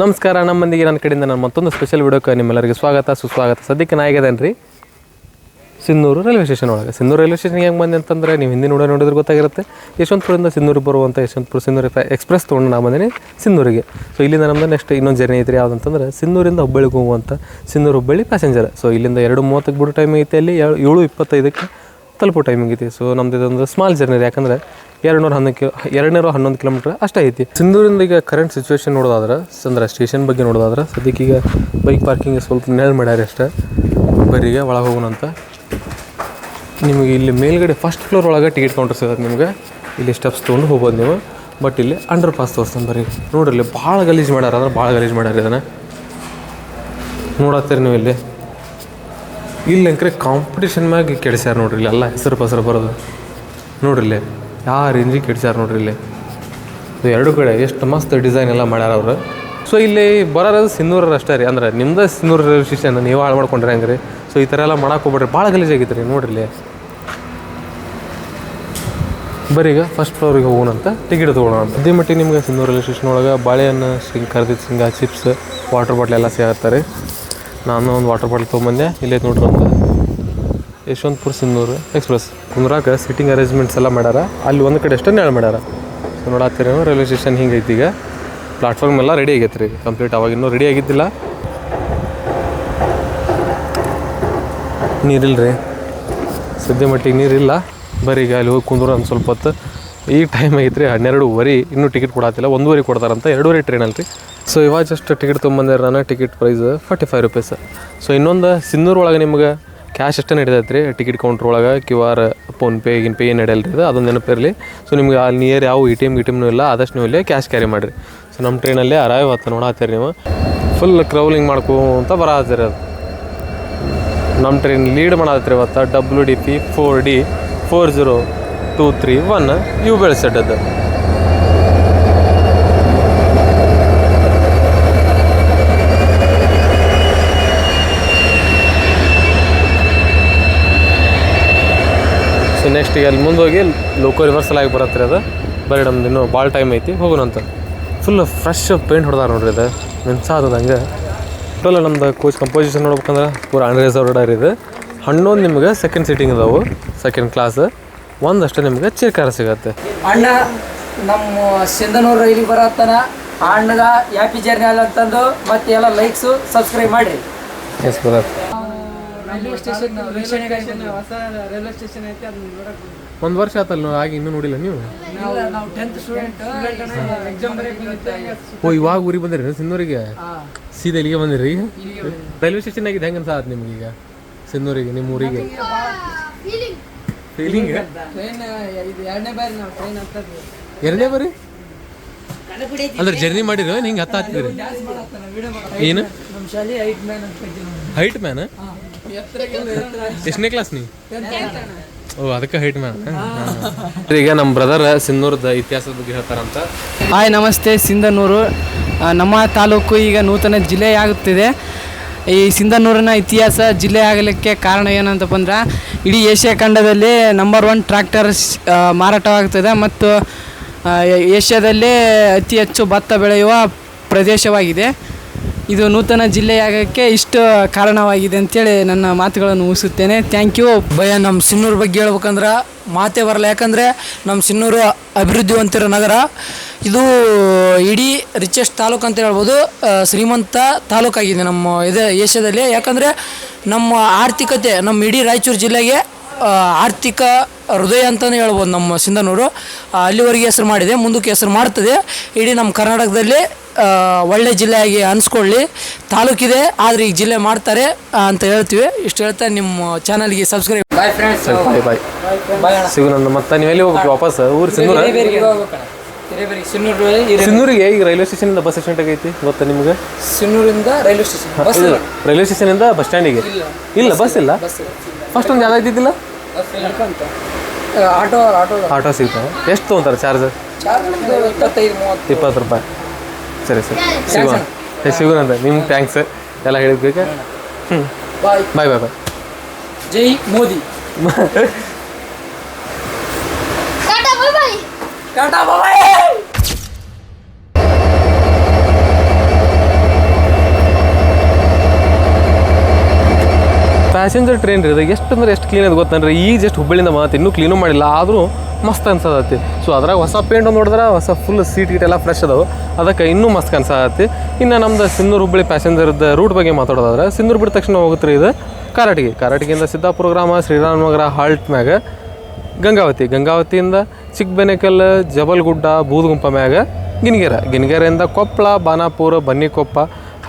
ನಮಸ್ಕಾರ ನಮ್ಮ ಮಂದಿಗೆ ನನ್ನ ಕಡೆಯಿಂದ ನಾನು ಮತ್ತೊಂದು ಸ್ಪೆಷಲ್ ವಿಡಿಯೋಕ್ಕೆ ನಿಮ್ಮೆಲ್ಲರಿಗೆ ಸ್ವಾಗತ ಸುಸ್ವಾಗತ. ಸದ್ಯಕ್ಕೆ ನಾ ಆಗಿದ್ದೇನೆ ರೀ ಸಿನ್ನೂರು ರೈಲ್ವೆ ಸ್ಟೇಷನ್ ಒಳಗೆ. ಸಿನ್ನೂರು ರೈಲ್ವೆ ಸ್ಟೇಷನ್ಗೆ ಹೆಂಗೆ ಬಂದೆ ಅಂತಂದರೆ ನೀವು ಹಿಂದಿನ ನೋಡಿದ್ರೆ ಗೊತ್ತಾಗಿರುತ್ತೆ. ಯಶವಂತಪುರದಿಂದ ಸಿನ್ನೂರಿಗೆ ಬರುವಂಥ ಯಶವಂತಪುರ ಸಿನ್ನೂರು ಎಕ್ಸ್ಪ್ರೆಸ್ ತೊಗೊಂಡು ನಾ ಬಂದೇನೆ ಸಿನ್ನೂರಿಗೆ. ಸೊ ಇಲ್ಲಿಂದ ನಮ್ಮದು ನೆಕ್ಸ್ಟ್ ಇನ್ನೊಂದು ಜರ್ನಿ ಐತ್ರಿ ಯಾವುದಂತಂದ್ರೆ ಸಿನ್ನೂರಿಂದ ಹುಬ್ಬಳ್ಳಿಗೆ ಹೋಗುವಂಥ ಸಿನ್ನೂರು ಹುಬ್ಬಳ್ಳಿ ಪ್ಯಾಸೆಂಜರ್. ಸೊ ಇಲ್ಲಿಂದ 2:30ಕ್ಕೆ ಬಿಡೋ ಟೈಮ್ ಐತೆ, ಅಲ್ಲಿ 7:25ಕ್ಕೆ ತಲುಪೋ ಟೈಮಿಂಗ್ ಐತಿ. ಸೊ ನಮ್ದು ಇದೊಂದು ಸ್ಮಾಲ್ ಜರ್ನಿ ರೀ, ಯಾಕಂದರೆ 211 ಕಿಲೋಮೀಟ್ರ್ ಅಷ್ಟೇ ಐತಿ. ಸಿಂಧೂರಿಂದ ಈಗ ಕರೆಂಟ್ ಸಿಚುವೇಶನ್ ನೋಡೋದಾದ್ರೆ ಅಂದ್ರೆ ಸ್ಟೇಷನ್ ಬಗ್ಗೆ ನೋಡೋದಾದ್ರೆ ಸದ್ಯಕ್ಕೆ ಈಗ ಬೈಕ್ ಪಾರ್ಕಿಂಗ್ ಸ್ವಲ್ಪ ನೆರಳು ಮಾಡ್ಯಾರ ಅಷ್ಟೇ. ಬರೀಗ ಒಳಗೆ ಹೋಗೋಣಂತ. ನಿಮಗೆ ಇಲ್ಲಿ ಮೇಲ್ಗಡೆ ಫಸ್ಟ್ ಫ್ಲೋರ್ ಒಳಗೆ ಟಿಕೆಟ್ ಕೌಂಟರ್ ಸಿಗುತ್ತೆ. ನಿಮಗೆ ಇಲ್ಲಿ ಸ್ಟೆಪ್ಸ್ ತೊಗೊಂಡು ಹೋಗ್ಬೋದು ನೀವು. ಬಟ್ ಇಲ್ಲಿ ಅಂಡರ್ ಪಾಸ್ ತೋರಿಸ್ತಾನೆ ಬರ್ರಿ. ನೋಡ್ರಿ ಇಲ್ಲಿ ಭಾಳ ಗಲೀಜು ಮಾಡ್ಯಾರ, ಅಂದ್ರೆ ಭಾಳ ಗಲೀಜು ಮಾಡ್ಯಾರ. ಇದನ್ನು ನೋಡತ್ತೀರಿ ನೀವು ಇಲ್ಲಿ ಅಂಕರೆ ಕಾಂಪಿಟೇಷನ್ ಮ್ಯಾಗ ಕೆಡಿಸ್ಯಾರ ನೋಡ್ರಿ. ಇಲ್ಲಿ ಎಲ್ಲ ಹೆಸರು ಪಸರು ಬರೋದು ನೋಡ್ರಿ. ಇಲ್ಲಿ ಯಾವ ರೇಂಜಿಗೆ ಕೆಡಿಸ್ಯಾರ ನೋಡ್ರಿ. ಇಲ್ಲಿ ಎರಡು ಕಡೆ ಎಷ್ಟು ಮಸ್ತ್ ಡಿಸೈನ್ ಎಲ್ಲ ಮಾಡ್ಯಾರ ಅವರು. ಸೊ ಇಲ್ಲಿ ಬರೋದು ಸಿನ್ನೂರರು ಅಷ್ಟೇ ರೀ, ಅಂದ್ರೆ ನಿಮ್ದು ಸಿನ್ನೂರು ರೈಲ್ವೆ ಸ್ಟೇಷನ್ ನೀವು ಹಾಳು ಮಾಡ್ಕೊಂಡ್ರೆ ಹೆಂಗೆ ರೀ. ಸೊ ಈ ಥರ ಎಲ್ಲ ಮಾಡಕ್ಕೆ ಹೋಗ್ಬೇಡ್ರಿ, ಭಾಳ ಗಲೀಜಾಗಿತ್ತು ರೀ ನೋಡ್ರಿ. ಇಲ್ಲಿ ಬರೀಗ ಫಸ್ಟ್ ಫ್ಲೋರಿಗೆ ಹೋಗೋಣಂತ ಟಿಕೆಟ್ ತೊಗೊಳೋಣ. ಅದೇ ಮಟ್ಟಿಗೆ ನಿಮ್ಗೆ ಸಿನ್ನೂರು ರೈಲ್ವೆ ಸ್ಟೇಷನ್ ಒಳಗೆ ಬಾಳೆಹಣ್ಣು ಕರ್ದಿದ್ದು ಶೇಂಗಾ ಚಿಪ್ಸ್ ವಾಟರ್ ಬಾಟ್ಲ್ ಎಲ್ಲ ಸಿಗತ್ತಾರೆ. ನಾನು ಒಂದು ವಾಟರ್ ಬಾಟ್ಲ್ ತೊಗೊಂಬಂದೆ. ಇಲ್ಲೇ ನೋಡ್ರಿ ಒಂದು ಯಶವಂತಪುರ ಸಿನ್ನೂರು ಎಕ್ಸ್ಪ್ರೆಸ್ ಕುಂದ್ರಾಕ ಸಿಟ್ಟಿಂಗ್ ಅರೇಂಜ್ಮೆಂಟ್ಸ್ ಎಲ್ಲ ಮಾಡ್ಯಾರ. ಅಲ್ಲಿ ಒಂದು ಕಡೆ ಅಷ್ಟೇ ನೆರಳು ಮಾಡ್ಯಾರ. ಸೊ ನೋಡತ್ತೀರಿ ರೈಲ್ವೆ ಸ್ಟೇಷನ್ ಹಿಂಗೆ ಐತಿ. ಈಗ ಪ್ಲಾಟ್ಫಾರ್ಮ್ ಎಲ್ಲ ರೆಡಿ ಆಗೈತೆ ರೀ ಕಂಪ್ಲೀಟ್. ಅವಾಗ ಇನ್ನೂ ರೆಡಿ ಆಗಿದ್ದಿಲ್ಲ. ನೀರಿಲ್ಲ ರೀ ಸದ್ಯ ಮಟ್ಟಿಗೆ, ನೀರಿಲ್ಲ. ಬರೀ ಈಗ ಅಲ್ಲಿ ಹೋಗಿ ಕುಂದ್ರು ಒಂದು ಸ್ವಲ್ಪ ಹೊತ್ತು. ಈಗ ಟೈಮ್ ಆಗೈತೆ ರೀ 12:15. ಇನ್ನೂ ಟಿಕೆಟ್ ಕೊಡತ್ತಿಲ್ಲ, 1:15 ಕೊಡ್ತಾರಂತ. 2:30 ಟ್ರೈನಲ್ಲಿ ರೀ. ಸೊ ಇವಾಗ ಜಸ್ಟ್ ಟಿಕೆಟ್ ತೊಗೊಂಬಂದಿರ ನಾನು. Ticket price 45 rupees. ಸೊ ಇನ್ನೊಂದು ಸಿನ್ನೂರು ಒಳಗೆ ನಿಮ್ಗೆ ಕ್ಯಾಶ್ ಅಷ್ಟೇ ನಡೀತೈತೆ ರೀ. ಟಿಕೆಟ್ ಕೌಂಟ್ರ್ ಒಳಗೆ QR ಫೋನ್ಪೇ ಗಿನ್ಪೇ ಏನು ನಡೆಯಲ್ಲ ರೀ. ಅದೊಂದು ನೆನಪಿರಲಿ. ಸೊ ನಿಮ್ಗೆ ಅಲ್ಲಿ ನಿಯರ್ ಯಾವ ATM ಇಲ್ಲ, ಆದಷ್ಟು ನೀವು ಇಲ್ಲೇ ಕ್ಯಾಶ್ ಕ್ಯಾರಿ ಮಾಡಿರಿ. ಸೊ ನಮ್ಮ ಟ್ರೈನಲ್ಲೇ ಅರಾವತ್ತು ನೋಡತ್ತೀರಿ ನೀವು. ಫುಲ್ ಕ್ರೌಲಿಂಗ್ ಮಾಡ್ಕೊಂತ ಬರತ್ತೀರಿ. ಅದು ನಮ್ಮ ಟ್ರೈನ್ ಲೀಡ್ ಮಾಡತ್ತೀರಿ ಇವತ್ತು WDP 4D 4023 ಇವು ಬೆಳೆಸಟ್ಟದ್ದು. ಸೊ ನೆಕ್ಸ್ಟ್ ಈಗ ಅಲ್ಲಿ ಮುಂದೆ ಹೋಗಿ ಲೋಕೋ ರಿವರ್ಸಲ್ ಆಗಿ ಬರತ್ತೆ ರೀ. ಅದು ಬರೀ ನಮ್ದು ಇನ್ನೂ ಭಾಳ ಟೈಮ್ ಐತಿ, ಹೋಗೋಣಂತ. ಫುಲ್ ಫ್ರೆಶ್ ಪೇಂಟ್ ಹೊಡೆದಾರ ನೋಡ್ರಿ. ಇದು ಮಿನ್ಸಾದ ಹಂಗೆ ಟೋಲ್. ನಮ್ದು ಕೋಚ್ ಕಂಪೋಸಿಷನ್ ನೋಡ್ಬೇಕಂದ್ರೆ ಪೂರ ಅನ್ರಿಸರ್ವ್ಡ್ ಇದು. 11 ನಿಮ್ಗೆ ಸೆಕೆಂಡ್ ಸೀಟಿಂಗ್ ಅದಾವು, ಸೆಕೆಂಡ್ ಕ್ಲಾಸ್. ಒಂದಷ್ಟೇ ನಿಮ್ಗೆ ಚೇರ್ ಕಾರ ಸಿಗತ್ತೆ. ಅಣ್ಣ ನಮ್ಮ ಸಿಂಧನೂರು ರೈಲಿಗೆ ಬರತ್ತಾನ ಅಣ್ಣಗ ಹ್ಯಾಪಿ ಜರ್ನಿ ಅಲ್ಲ ಅಂತಂದು ಮತ್ತೆ ಎಲ್ಲ ಲೈಕ್ಸು ಸಬ್ಸ್ಕ್ರೈಬ್ ಮಾಡಿರಿ. ಎಸ್ ಬರತ್ತೆ. ರೈಲ್ವೆ ಸ್ಟೇಷನ್ ಹೊಸ ರೈಲ್ವೆ ಸ್ಟೇಷನ್ ಐತಿ, ಅದನ್ನ ನೋಡಕ್ಕೆ ಒಂದು ವರ್ಷ ಆತಲ್ಲ ಆಗಿ ಇನ್ನೂ ನೋಡಿಲ್ಲ ನೀವು? ನಾವು 10th ಸ್ಟೂಡೆಂಟ್ ಎಕ್ಸಾಮ್ ಬರೆಯಕ್ಕೆ. ಓ ಇವಾಗ ಊರಿಗೆ ಬಂದಿರಿ ಸಿನ್ನೂರಿಗೆ? ಸೀದಾ ಇಲ್ಲಿಗೆ ಬಂದಿರಿ? ರೈಲ್ವೆ ಸ್ಟೇಷನ್ ಆಗಿದೆ ಹೆಂಗೆ ಅನ್ಸಾತ್ ನಿಮ್ಗೆ ಈಗ ಸಿನ್ನೂರಿಗೆ, ನಿಮ್ಮ ಊರಿಗೆ? ಫೀಲಿಂಗ್ ಟ್ರೈನ್ ಇದು ಎರಡನೇ ಬಾರಿ ನಾವು ಟ್ರೈನ್ ಹತ್ತದ್ವಿ. ಎರಡನೇ ಬಾರಿ ಅಂದ್ರೆ ಜರ್ನಿ ಮಾಡಿರೋ ಹಿಂಗೆ ಹತ್ತಿದ್ರಿ? ಏನು ನಮ್ಮ ಶಾಲೆ ಹೈಟ್ ಮ್ಯಾನ್ ಅಂತ ಕರಿತೀವಿ. Height man? ಎಷ್ಟನೇ ಕ್ಲಾಸ್ ನೀವು? ಓ ಅದಕ್ಕೆ ಹೈಟ್ ಮ್ಯಾನ್. ಈಗ ನಮ್ಮ ಬ್ರದರ್ ಸಿನ್ನೂರದ ಇತಿಹಾಸದ ಬಗ್ಗೆ ಹೇಳ್ತಾರಂತ. ಹಾಯ್ ನಮಸ್ತೆ. ಸಿಂಧನೂರು ನಮ್ಮ ತಾಲೂಕು ಈಗ ನೂತನ ಜಿಲ್ಲೆಯಾಗುತ್ತಿದೆ. ಈ ಸಿಂಧನೂರಿನ ಇತಿಹಾಸ ಜಿಲ್ಲೆ ಆಗಲಿಕ್ಕೆ ಕಾರಣ ಏನಂತಪ್ಪ ಅಂದ್ರೆ ಇಡೀ ಏಷ್ಯಾ ಖಂಡದಲ್ಲಿ ನಂಬರ್ 1 ಟ್ರ್ಯಾಕ್ಟರ್ ಮಾರಾಟವಾಗುತ್ತದೆ ಮತ್ತು ಏಷ್ಯಾದಲ್ಲೇ ಅತಿ ಹೆಚ್ಚು ಭತ್ತ ಬೆಳೆಯುವ ಪ್ರದೇಶವಾಗಿದೆ. ಇದು ನೂತನ ಜಿಲ್ಲೆಯಾಗಕ್ಕೆ ಇಷ್ಟು ಕಾರಣವಾಗಿದೆ ಅಂತೇಳಿ ನನ್ನ ಮಾತುಗಳನ್ನು ಮುಗಿಸುತ್ತೇನೆ. Thank you. ಭಯ ನಮ್ಮ ಸಿನ್ನೂರು ಬಗ್ಗೆ ಹೇಳ್ಬೇಕಂದ್ರೆ ಮಾತೇ ಬರಲ್ಲ. ಯಾಕಂದರೆ ನಮ್ಮ ಸಿನ್ನೂರು ಅಭಿವೃದ್ಧಿ ಹೊಂದಿರೋ ನಗರ. ಇದು ಇಡೀ ರಿಚೆಸ್ಟ್ ತಾಲೂಕು ಅಂತ ಹೇಳ್ಬೋದು. ಶ್ರೀಮಂತ ತಾಲೂಕಾಗಿದೆ ನಮ್ಮ ಇದು ಏಷ್ಯಾದಲ್ಲಿ. ಯಾಕಂದರೆ ನಮ್ಮ ಆರ್ಥಿಕತೆ ನಮ್ಮ ಇಡೀ ರಾಯಚೂರು ಜಿಲ್ಲೆಗೆ ಆರ್ಥಿಕ ಹೃದಯ ಅಂತಲೇ ಹೇಳ್ಬೋದು ನಮ್ಮ ಸಿಂಧನೂರು. ಅಲ್ಲಿವರೆಗೆ ಹೆಸರು ಮಾಡಿದೆ, ಮುಂದಕ್ಕೆ ಹೆಸರು ಮಾಡ್ತದೆ. ಇಡೀ ನಮ್ಮ ಕರ್ನಾಟಕದಲ್ಲಿ ಒಳ್ಳೆ ಜಿಲ್ಲೆಯಾಗಿ ಅನಿಸ್ಕೊಳ್ಳಿ. ತಾಲೂಕಿದೆ ಆದರೆ ಈಗ ಜಿಲ್ಲೆ ಮಾಡ್ತಾರೆ ಅಂತ ಹೇಳ್ತೀವಿ. ಇಷ್ಟು ಹೇಳ್ತಾ ನಿಮ್ಮ ಚಾನಲ್ಗೆ ಸಬ್ಸ್ಕ್ರೈಬ್. Bye friends. ಬಾಯ್ ಬಾಯ್. ಸಿಗೋಣ ಮತ್ತೆ. ನೀವು ಎಲ್ಲಿ ಹೋಗ್ಬೇಕು ವಾಪಸ್? ಊರು ಸಿನ್ನೂರು? ಸಿನ್ನೂರಿಗೆ ಈಗ ರೈಲ್ವೆ ಸ್ಟೇಷನಿಂದ ಬಸ್ ಸ್ಟ್ಯಾಂಡ್ ಐತಿ ಗೊತ್ತಾ ನಿಮ್ಗೆ? ಸಿನ್ನೂರಿಂದ ರೈಲ್ವೆ ಸ್ಟೇಷನ್, ರೈಲ್ವೆ ಸ್ಟೇಷನಿಂದ ಬಸ್ ಸ್ಟ್ಯಾಂಡಿಗೆ ಇಲ್ಲ ಬಸ್ ಇಲ್ಲ. ಫಸ್ಟ್ ಒಂದು ಯಾವ್ದಾಯ್ತಿದ್ದಿಲ್ಲ? ಆಟೋ ಸಿಗ್ತಾವೆ. ಎಷ್ಟು ತೊಗೊಂತಾರೆ ಚಾರ್ಜ್? 20 ರೂಪಾಯಿ. ಸರಿ ಸರಿ ಸಿಗೋಣ. ಸಿಗೋಣಂತ. ನಿಮ್ಗೆ ಥ್ಯಾಂಕ್ಸ್ ಎಲ್ಲ ಹೇಳಿದ್ಬೇಕಾ. ಬಾಯ್ ಬಾಯ್ ಬಾಯ್ ಬಾಯ್. ಜೈ ಮೋದಿ. ಟಾಟಾ ಬಾಯ್. ಪ್ಯಾಸೆಂಜರ್ ಟ್ರೈನ್ ರೀ ಇದು ಎಷ್ಟು ಅಂದ್ರೆ ಎಷ್ಟು ಕ್ಲೀನ್ ಅದು ಗೊತ್ತಂದ್ರೆ ಈಗ ಜಸ್ಟ್ ಹುಬ್ಬಳ್ಳಿಯಿಂದ ಮಾತು ಇನ್ನೂ ಕ್ಲೀನು ಮಾಡಿಲ್ಲ ಆದರೂ ಮಸ್ತ್ ಅನ್ಸದತ್ತಿ. ಸೊ ಅದ್ರಾಗ ಹೊಸ ಪೇಂಟ್ ನೋಡಿದ್ರೆ ಹೊಸ ಫುಲ್ ಸೀಟ್ ಗೀಟ್ ಎಲ್ಲ ಫ್ರೆಶ್ ಅದಾವೆ, ಅದಕ್ಕೆ ಇನ್ನೂ ಮಸ್ತ್ ಅನ್ಸದತ್ತಿ. ಇನ್ನು ನಮ್ದು ಸಿನ್ನೂರು ಹುಬ್ಬಳ್ಳಿ ಪ್ಯಾಸೆಂಜರ್ದ ರೂಟ್ ಬಗ್ಗೆ ಮಾತಾಡೋದಾದ್ರೆ ಸಿನ್ನೂರು ಬಿಟ್ಟ ತಕ್ಷಣ ಹೋಗುತ್ತೆ ರೀ ಇದು ಕಾರಟಗಿಯಿಂದ ಸಿದ್ದಾಪುರ ಗ್ರಾಮ ಶ್ರೀರಾಮನಗರ ಹಾಲ್ಟ್ ಮ್ಯಾಗ ಗಂಗಾವತಿಯಿಂದ ಚಿಕ್ಕಬೆನಕಲ್ ಜಬಲ್ಗುಡ್ಡ ಬೂದಗುಂಪ ಮ್ಯಾಗ ಗಿನಿಗೆರೆಯಿಂದ ಕೊಪ್ಪಳ ಬಾನಾಪುರ ಬನ್ನಿಕೊಪ್ಪ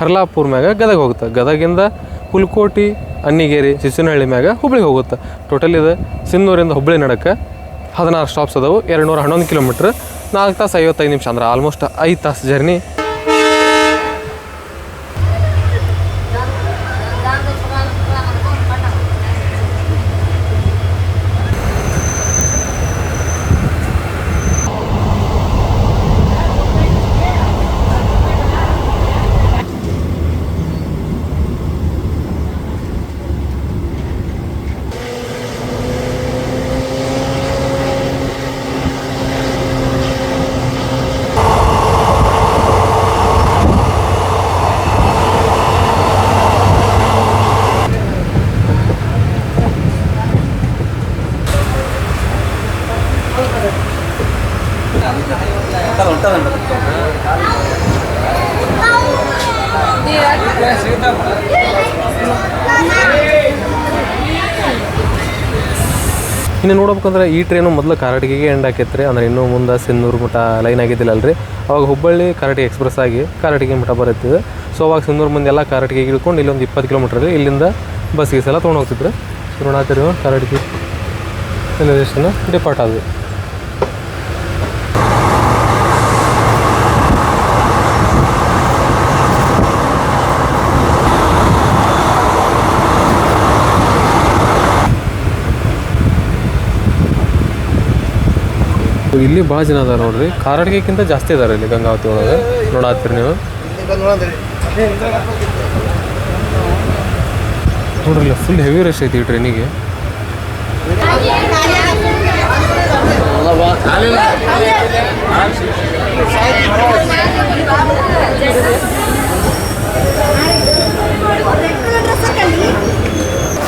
ಹರ್ಲಾಪುರ ಮ್ಯಾಗ ಗದಗ ಹೋಗುತ್ತೆ. ಗದಗಿಂದ ಹುಲ್ಕೋಟಿ ಅನ್ನಿಗೇರಿ ಸಿಸುನಹಳ್ಳಿ ಮ್ಯಾಗ ಹುಬ್ಳಿಗೆ ಹೋಗುತ್ತೆ. ಟೋಟಲ್ ಇದು ಸಿನ್ನೂರಿಂದ ಹುಬ್ಬಳ್ಳಿ ನಡಕ್ಕೆ 16 ಸ್ಟಾಪ್ಸ್ ಅದಾವೆ, 211 ಕಿಲೋಮೀಟ್ರ್, 4 ತಾಸು 55 ನಿಮಿಷ ಅಂದ್ರೆ ಆಲ್ಮೋಸ್ಟ್ 5 ತಾಸು ಜರ್ನಿ. ಇನ್ನು ನೋಡ್ಬೇಕಂದ್ರೆ ಈ ಟ್ರೈನು ಮೊದಲು ಕಾರಟಗಿಗೆ ಎಂಡ್ ಆಕೈತ್ರಿ, ಅಂದ್ರೆ ಇನ್ನೂ ಮುಂದೆ ಸಿನ್ನೂರು ಮಠ ಲೈನ್ ಆಗಿದ್ದಿಲ್ಲಲ್ರಿ. ಅವಾಗ ಹುಬ್ಬಳ್ಳಿ ಕಾರಟಗಿ ಎಕ್ಸ್ಪ್ರೆಸ್ ಆಗಿ ಕಾರಟಗಿ ಮಠ ಬರುತ್ತಿದೆ. ಸೊ ಅವಾಗ ಸಿನ್ನೂರು ಮಂದಿ ಎಲ್ಲ ಕಾರಟಗಿಗೆ ಇಳ್ಕೊಂಡು ಇಲ್ಲೊಂದು 20 ಕಿಲೋಮೀಟ್ರ್ ಇಲ್ಲಿಂದ ಬಸ್ ಗೀಸ್ ಎಲ್ಲ ತೊಗೊಂಡು ಹೋಗ್ತಿದ್ರು. ಸೊ ನೋಡಾತಿರಿ ಕಾರಟಗಿ ರೈಲ್ವೆ ಸ್ಟೇಷನ್ ಡಿಪಾರ್ಟ್ ಆದ್ವಿ. ಇಲ್ಲಿ ಭಾಳ ಜನ ಅದಾರ ನೋಡ್ರಿ, ಕಾರಟಗಿಕ್ಕಿಂತ ಜಾಸ್ತಿ ಅದಾರ ಇಲ್ಲಿ ಗಂಗಾವತಿ ಒಳಗೆ ನೋಡಾತ್ತೀರಿ ನೀವು. ನೋಡ್ರಿ ಫುಲ್ ಹೆವಿ ರಶ್ ಐತಿ ಈ ಟ್ರೈನಿಗೆ.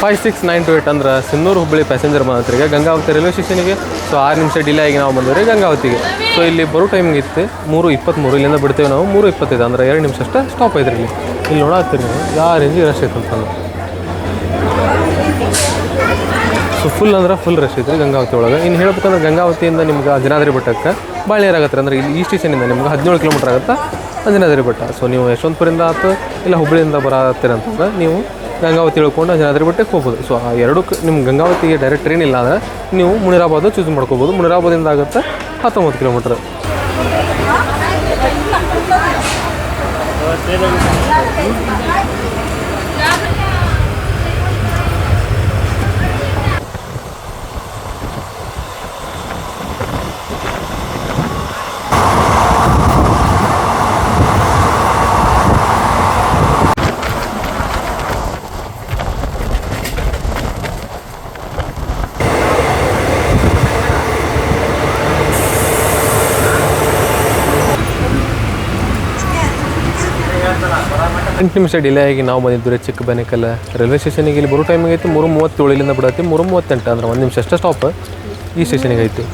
ಫೈವ್ 6-9-8 ಅಂದ್ರೆ ಸಿನ್ನೂರು ಹುಬ್ಬಳ್ಳಿ ಪ್ಯಾಸೆಂಜರ್ ಮಾತ್ರಿಗೆ ಗಂಗಾವತಿ ರೈಲ್ವೆ ಸ್ಟೇಷನಿಗೆ. ಸೊ 6 ನಿಮಿಷ ಡಿಲೇ ಆಗಿ ನಾವು ಬಂದಿವ್ರಿ ಗಂಗಾವತಿಗೆ. ಸೊ ಇಲ್ಲಿ ಬರೋ ಟೈಮಿಗೆ ಇತ್ತು 3:23, ಇಲ್ಲಿಂದ ಬಿಡ್ತೇವೆ ನಾವು 3:25 ಅಂದ್ರೆ 2 ನಿಮಿಷ ಅಷ್ಟೇ ಸ್ಟಾಪ್ ಐತ್ರಿ ಇಲ್ಲಿ ನೋಡಾತ್ತೀರಿ ನೀವು ಯಾವ ರೇಂಜಿಗೆ ರಶ್ ಐತೆ ಅಂತಂದು. ಸೊ ಫುಲ್ ಅಂದ್ರೆ ಫುಲ್ ರಶ್ ಐತ್ರಿ ಗಂಗಾವತಿ ಒಳಗೆ. ಇನ್ನು ಹೇಳ್ಬೇಕಂದ್ರೆ ಗಂಗಾವತಿಯಿಂದ ನಿಮ್ಗೆ ಅಂಜನಾದ್ರಿ ಬೆಟ್ಟಕ್ಕೆ ಭಾಳ ನೇರ ಆಗತ್ತೆ, ಅಂದ್ರೆ ಇಲ್ಲಿ ಈ ಸ್ಟೇಷನಿಂದ ನಿಮ್ಗೆ 17 ಕಿಲೋಮೀಟ್ರ್ ಆಗುತ್ತೆ ಅಂಜನಾದ್ರಿ ಬೆಟ್ಟ. ಸೊ ನೀವು ಯಶವಂತಪುರಿಂದ ಆಯ್ತು ಇಲ್ಲ ಹುಬ್ಬಳ್ಳಿಯಿಂದ ಬರತ್ತೀರಂತಂದ್ರೆ ನೀವು ಗಂಗಾವತಿ ಇಳ್ಕೊಂಡು ಅಂಜನಾದ್ರಿ ಬೆಟ್ಟಕ್ಕೆ ಹೋಗ್ಬೋದು. ಸೊ ಆ ಎರಡಕ್ಕೆ ನಿಮ್ಗೆ ಗಂಗಾವತಿಗೆ ಡೈರೆಕ್ಟ್ ಟ್ರೈನ್ ಇಲ್ಲ ಅಂದರೆ ನೀವು ಮುನಿರಾಬಾದ್ ಚೂಸ್ ಮಾಡ್ಕೋಬೋದು. ಮುನಿರಾಬಾದಿಂದ ಆಗುತ್ತೆ 19 ಕಿಲೋಮೀಟ್ರ್. ಎಂಟು ನಿಮಿಷ ಡಿಲೇ ಆಗಿ ನಾವು ಬಂದಿದ್ದು ಚಿಕ್ಕಬೆನಕಲ್ ರೈಲ್ವೆ ಸ್ಟೇಷನಿಗೆ. ಇಲ್ಲಿ ಬರೋ ಟೈಮಿಗೆ ಐತಿ 3:37, ಇಲ್ಲಿಂದ ಬಿಡತ್ತೆ 3:38 ಅಂದ್ರೆ 1 ನಿಮಿಷ ಅಷ್ಟೇ ಸ್ಟಾಪ್ ಈ ಸ್ಟೇಷನಿಗೆ ಐತಿ.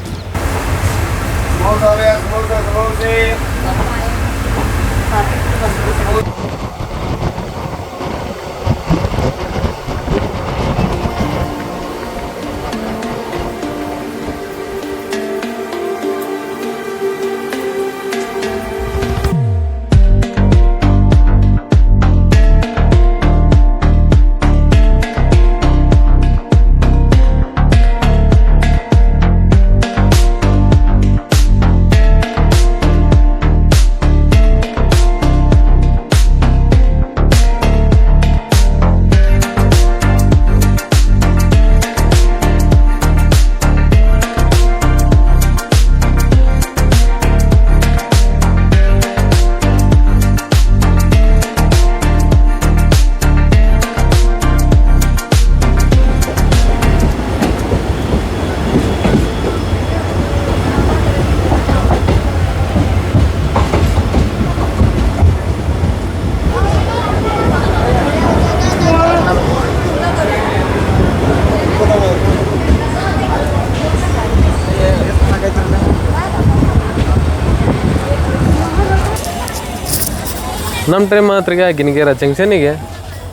ನಮ್ಮ ಟ್ರೈನ್ ಮಾತ್ರಿಗೆ ಗಿನಿಗೇರ ಜಂಕ್ಷನಿಗೆ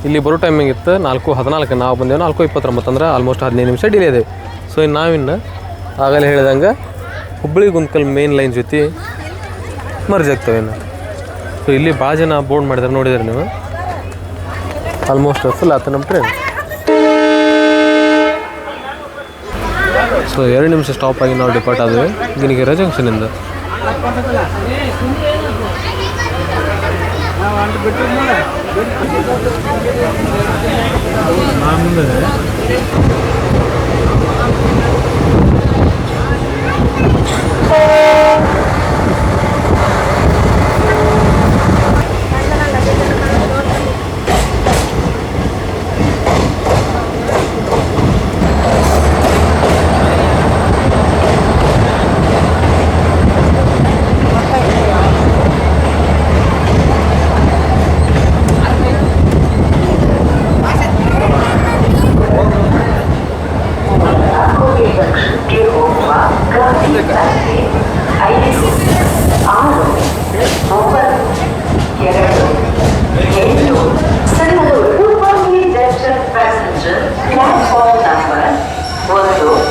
ಇಲ್ಲಿ ಬರೋ ಟೈಮಿಂಗ್ ಇತ್ತು 4:14 ನಾವು ಬಂದೇವು 4:29 ಅಂದ್ರೆ ಆಲ್ಮೋಸ್ಟ್ 15 ನಿಮಿಷ ಡಿಲೇ ಇದೆ. ಸೊ ಇನ್ನು ನಾವಿನ್ನು ಆಗಲೇ ಹೇಳಿದಂಗೆ ಹುಬ್ಬಳ್ಳಿ ಗುಂತ್ಕಲ್ ಮೇನ್ ಲೈನ್ ಜೊತೆ ಮರ್ಜ್ ಆಗ್ತವೆ ಇನ್ನು. ಸೊ ಇಲ್ಲಿ ಭಾಳ ಜನ ಬೋರ್ಡ್ ಮಾಡಿದ್ದಾರೆ ನೋಡಿದ್ರೆ ನೀವು, ಆಲ್ಮೋಸ್ಟ್ ಫುಲ್ ಆಯ್ತು ನಮ್ಮ ಟ್ರೈನ್. ಸೊ 2 ನಿಮಿಷ ಸ್ಟಾಪ್ ಆಗಿ ನಾವು ಡಿಪಾರ್ಟ್ ಆದ್ವಿ ಗಿನಿಗೇರ ಜಂಕ್ಷನಿಂದ.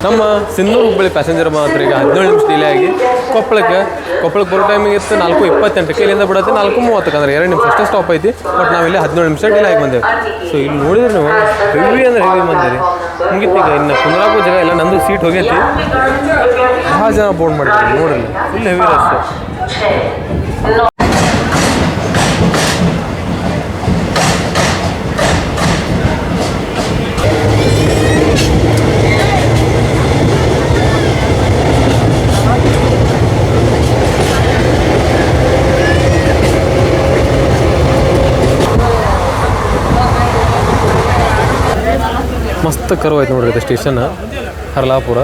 ನಮ್ಮ ಸಿನ್ನೂರು ಹುಬ್ಬಳ್ಳಿ ಪ್ಯಾಸೆಂಜರ್ ಮಾತ್ರ ಈಗ 17 ನಿಮಿಷ ಡಿಲೇ ಆಗಿ ಕೊಪ್ಪಳಕ್ಕೆ ಬರೋ ಟೈಮಿಗೆ ಇತ್ತು 4:28 ಇಲ್ಲಿಂದ ಬಿಡುತ್ತೆ 4:30 ಅಂದ್ರೆ 2 ನಿಮಿಷ ಅಷ್ಟೇ ಸ್ಟಾಪ್ ಐತಿ. ಬಟ್ ನಾವಿಲ್ಲಿ 17 ನಿಮಿಷ ಡಿಲೇ ಆಗಿ ಬಂದೇವೆ. ಸೊ ಇಲ್ಲಿ ನೋಡಿದ್ರೆ ನೀವು ಹೆವಿ ಅಂದ್ರೆ ಹೆವಿ ಬಂದಿರಿ ಮುಗಿತು. ಈಗ ಇನ್ನು ಕುಂದ್ರಾಕೋ ಜಾಗ ಎಲ್ಲ ನಂದು ಸೀಟ್ ಹೋಗೈತಿ. ಭಾಳ ಜನ ಬೋರ್ಡ್ ಮಾಡಿದ್ರು ನೋಡ್ರಿ, ಫುಲ್ ಹೆವಿ ರಶ್. ಮಸ್ತ್ ಕರ್ವ್ ಐತೆ ನೋಡ್ರಿ ಇದು ಸ್ಟೇಷನ್ ಹರ್ಲಾಪುರ.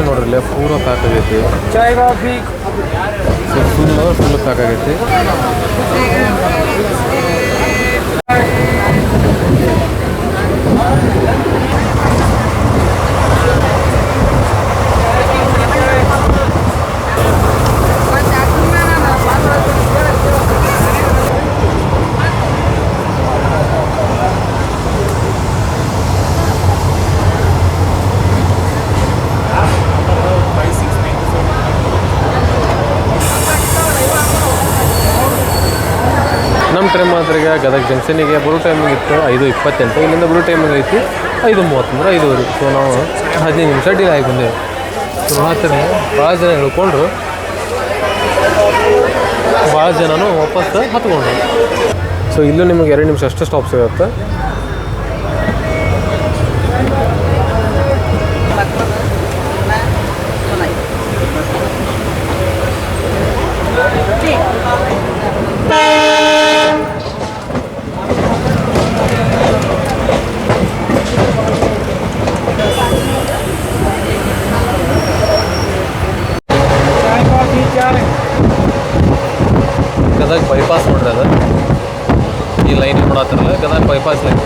ನೋಡ್ರಿ ಪೂರ ಪ್ಯಾಕ್ ಆಗೈತಿ, ಫುಲ್ ಪ್ಯಾಕ್ ಆಗೈತಿ. ನಮ್ಮ ಟ್ರೈನ್ ಮಾತ್ರ ಈಗ ಗದಗ ಜಂಕ್ಷನಿಗೆ ಬರೋ ಟೈಮಿಂಗ್ ಇತ್ತು 5:28, ಇಲ್ಲಿಂದ ಬರೋ ಟೈಮಿಂಗ್ ಐತಿ 5:30 ಅಂದ್ರೆ 5:15. ಸೊ ನಾವು 15 ನಿಮಿಷ ಡಿಲೇ ಆಗಿ ಬಂದೇವೆ. ಮಾತ್ರ ಭಾಳ ಜನ ಹೇಳ್ಕೊಂಡ್ರು, ಭಾಳ ಜನನೂ ವಾಪಸ್ ಹತ್ಕೊಂಡ್ರು. ಸೊ ಇಲ್ಲೂ ನಿಮಗೆ 2 ನಿಮಿಷ ಅಷ್ಟೇ ಸ್ಟಾಪ್ ಸಿಗುತ್ತೆ. ಗದಗ ಬೈಪಾಸ್ ನೋಡ್ರಿ, ಅದು ಈ ಲೈನ್ ನೋಡತ್ತಿರಲ್ಲ, ಗದಗ ಬೈಪಾಸ್ ಲೈನ್.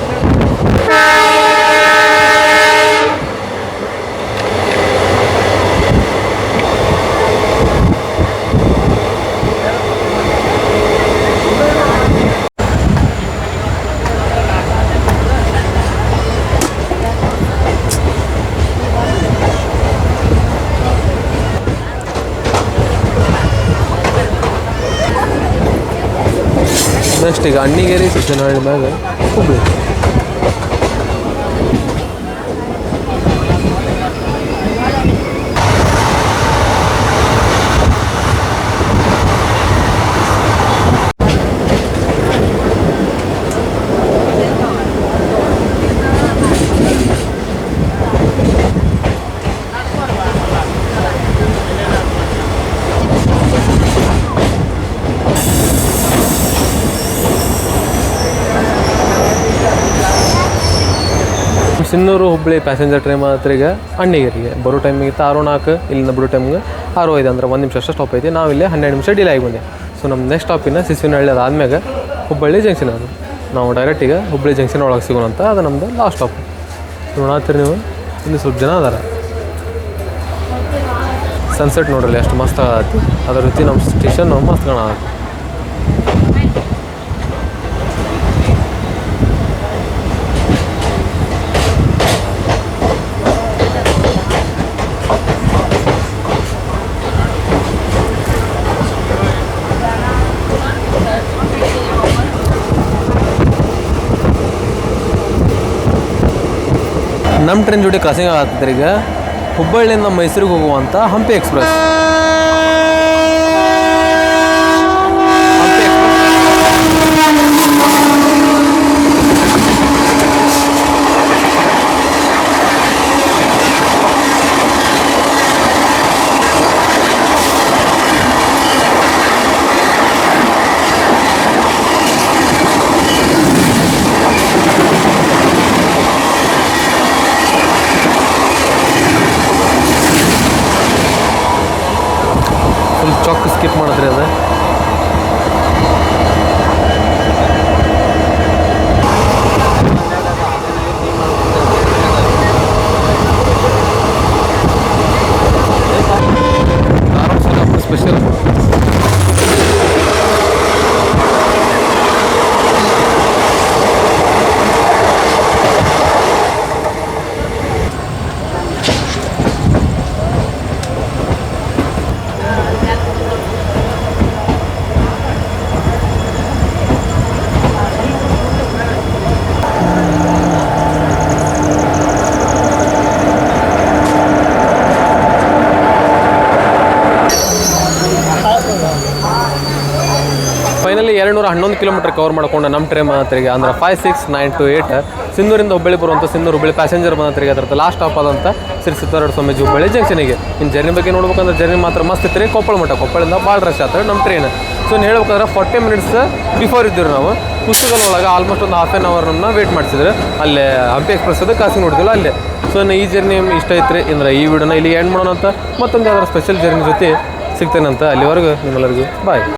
ನೆಕ್ಸ್ಟ್ ಈಗ ಅಣ್ಣಿಗೇರಿ ಸಿದ್ದನಹಳ್ಳಿ ಮ್ಯಾಗ ಹುಬ್ಬಳ್ಳಿ. ಸಿನ್ನೂರು ಹುಬ್ಬಳ್ಳಿ ಪ್ಯಾಸೆಂಜರ್ ಟ್ರೈನ್ ಮಾತ್ರ ಈಗ ಅಣ್ಣಿಗೇರಿಗೆ ಬರೋ ಟೈಮಿಗೆ 6:04, ಇಲ್ಲಿಂದ ಬರೋ ಟೈಮಿಗೆ 6:05 ಅಂದ್ರೆ 1 ನಿಮಿಷ ಅಷ್ಟೇ ಸ್ಟಾಪ್ ಐತಿ. ನಾವಿಲ್ಲಿ 12 ನಿಮಿಷ ಡಿಲೇ ಆಗಿ ಬಂದೆ. ಸೊ ನಮ್ಮ ನೆಕ್ಸ್ಟ್ ಸ್ಟಾಪಿನ ಸಿಸಿನಹಳ್ಳಿ ಅದಾದ್ಮೇಲೆ ಹುಬ್ಬಳ್ಳಿ ಜಂಕ್ಷನ್ ಅದು. ನಾವು ಡೈರೆಕ್ಟ್ ಈಗ ಹುಬ್ಬಳ್ಳಿ ಜಂಕ್ಷನ್ ಒಳಗೆ ಸಿಗೋಣಂತ ಅದು ನಮ್ಮದು ಲಾಸ್ಟ್ ಸ್ಟಾಪ್ ನೋಡತ್ತೀರಿ ನೀವು. ಇಲ್ಲಿ ಸ್ವಲ್ಪ ಜನ ಅದಾರ. ಸನ್ಸೆಟ್ ನೋಡ್ರಿ ಎಷ್ಟು ಮಸ್ತ್ ಆಗತ್ತೆ. ಅದ್ರ ರೀತಿ ನಮ್ಮ ಸ್ಟೇಷನ್ ಮಸ್ತ್ ಕಾಣತ್ತೆ. ನಮ್ಮ ಟ್ರೈನ್ ಜೋಡಿ ಕ್ರಾಸಿಂಗ್ ಆಗತ್ತಿದ್ರಿ ಈಗ ಹುಬ್ಬಳ್ಳಿಯಿಂದ ಮೈಸೂರಿಗೆ ಹೋಗುವಂಥ Hampi express. Full chalk skip ಮಾಡಿದ್ರಿ ಅದು. ಸ್ಪೆಷಲ್ ಫೈನಲಿ 211 ಕಿಲೋಮೀಟರ್ ಕವರ್ ಮಾಡ್ಕೊಂಡು ನಮ್ಮ ಟ್ರೈನ್ ಬಂದತ್ರಿಗೆ ಅಂದ್ರೆ 56928 ಸಿಂಧೂರಿಂದ ಹುಬ್ಬಳ್ಳಿ ಬರುವಂಥ ಸಿಂಧೂರು ಹುಬ್ಬಳ್ಳಿ ಪ್ಯಾಸೆಂಜರ್ ಬಂದತ್ರಿಗೆ. ಅದರದ್ದು ಲಾಸ್ಟ್ ಸ್ಟಾಪ್ ಆದಂಥ ಶ್ರೀ ಸಿದ್ದಾರೂಢ ಸ್ವಾಮೀಜಿ ಹುಬ್ಬಳ್ಳಿ ಜಂಕ್ಷನಿಗೆ. ಇನ್ನು ಜರ್ನಿ ಬಗ್ಗೆ ನೋಡ್ಬೇಕಂದ್ರೆ ಜರ್ನಿ ಮಾತ್ರ ಮಸ್ತ್ ಇತ್ತು ರೀ. ಕೊಪ್ಪಳ ಮಟ್ಟ ಕೊಪ್ಪಳಿಂದ ಭಾಳ ರಶ್ ಆಗ್ತಾರೆ ನಮ್ಮ ಟ್ರೈನ್. ಸೊ ಹೇಳ್ಬೇಕಂದ್ರೆ 40 ಮಿನಿಟ್ಸ್ ಬಿಫೋರ್ ಇದ್ದೀವಿ ನಾವು. ಪುಸ್ತಕದ ಒಳಗೆ ಆಲ್ಮೋಸ್ಟ್ ಒಂದು ಹಾಫ್ ಆನ್ ಅವರ್ ನಮ್ಮನ್ನ ವೇಟ್ ಮಾಡಿಸಿದ್ರೆ ಅಲ್ಲೇ ಹಂಪಿ ಎಕ್ಸ್ಪ್ರೆಸ್ ಅದು ಕಾಸಿ ನೋಡಿದಿಲ್ಲ ಅಲ್ಲೇ. ಸೊ ಈ ಜರ್ನಿ ಇಷ್ಟ ಐತ್ರಿ ಅಂದ್ರೆ ಈ ವಿಡಿಯೋನ ಇಲ್ಲಿ ಎಂಡ್ ಮಾಡೋಣ ಅಂತ ಮತ್ತೊಂದು ಯಾವ್ದಾದ್ರು ಸ್ಪೆಷಲ್ ಜರ್ನಿ ಜೊತೆ ಸಿಗ್ತೇನಂತ. ಅಲ್ಲಿವರೆಗೂ ನಿಮ್ಮೆಲ್ಲರಿಗೂ ಬಾಯ್.